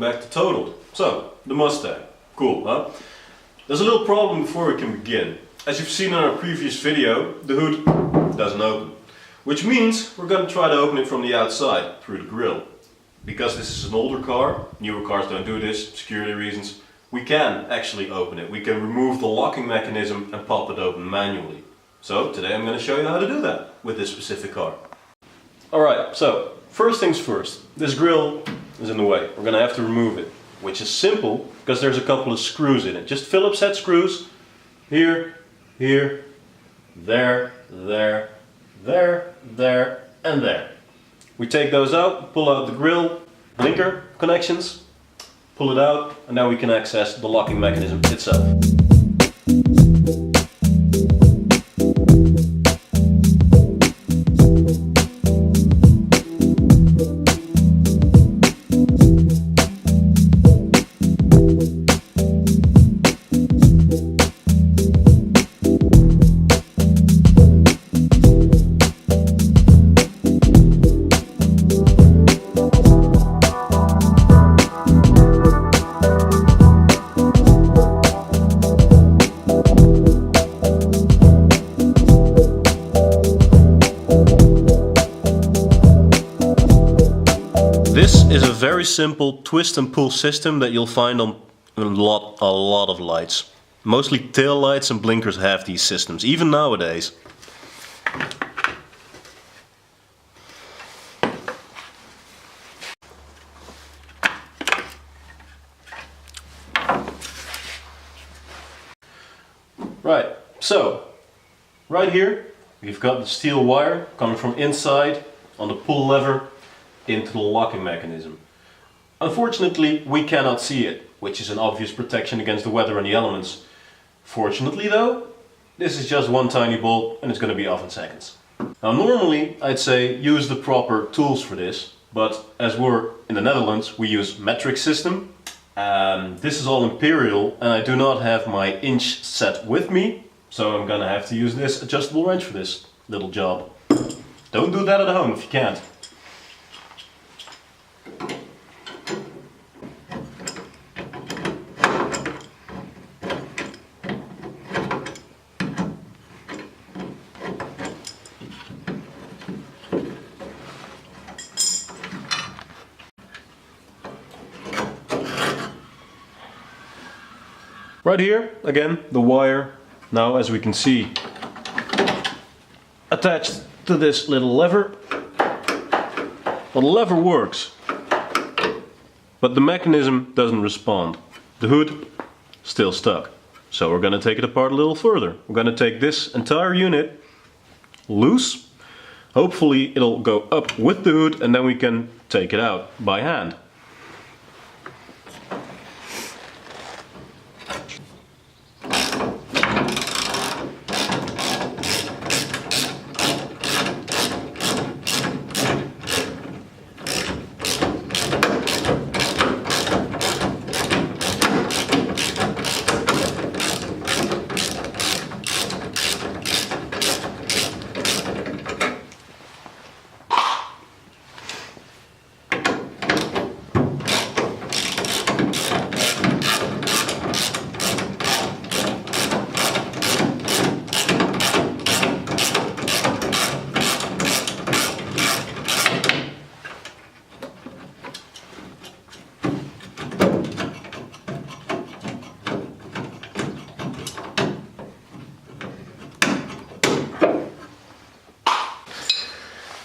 back to Totaled. So, the Mustang. Cool, huh? There's a little problem before we can begin. As you've seen in our previous video, the hood doesn't open. Which means we're going to try to open it from the outside, through the grille. Because this is an older car, newer cars don't do this, security reasons, we can actually open it. We can remove the locking mechanism and pop it open manually. So today I'm going to show you how to do that with this specific car. Alright, so first things first. This grille is in the way. We're going to have to remove it. Which is simple, because there's a couple of screws in it. Just Phillips head screws. Here, here, there, there, there, there, and there. We take those out, pull out the grille, blinker connections, pull it out, and now we can access the locking mechanism itself. This is a very simple twist and pull system that you'll find on a lot of lights. Mostly tail lights and blinkers have these systems, even nowadays. Right, so right here we've got the steel wire coming from inside on the pull lever into the locking mechanism. Unfortunately, we cannot see it, which is an obvious protection against the weather and the elements. Fortunately though, this is just one tiny bolt and it's going to be off in seconds. Now normally I'd say use the proper tools for this, but as we're in the Netherlands we use metric system. This is all imperial and I do not have my inch set with me, so I'm gonna have to use this adjustable wrench for this little job. Don't do that at home if you can't. Right here, again, the wire, now as we can see, attached to this little lever. Well, the lever works, but the mechanism doesn't respond. The hood still stuck. So we're going to take it apart a little further. We're going to take this entire unit loose. Hopefully it'll go up with the hood and then we can take it out by hand.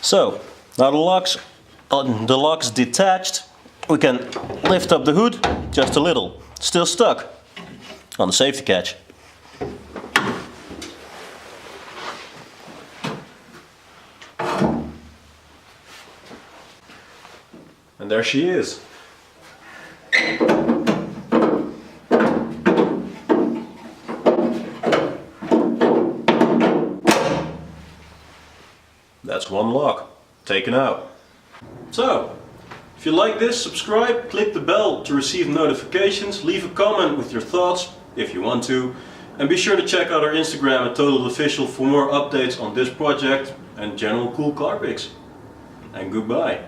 So, now the lock's detached, we can lift up the hood just a little. Still stuck on the safety catch. And there she is. That's one lock taken out. So, if you like this, subscribe, click the bell to receive notifications, leave a comment with your thoughts if you want to, and be sure to check out our Instagram at Totaled Official for more updates on this project and general cool car pics. And goodbye.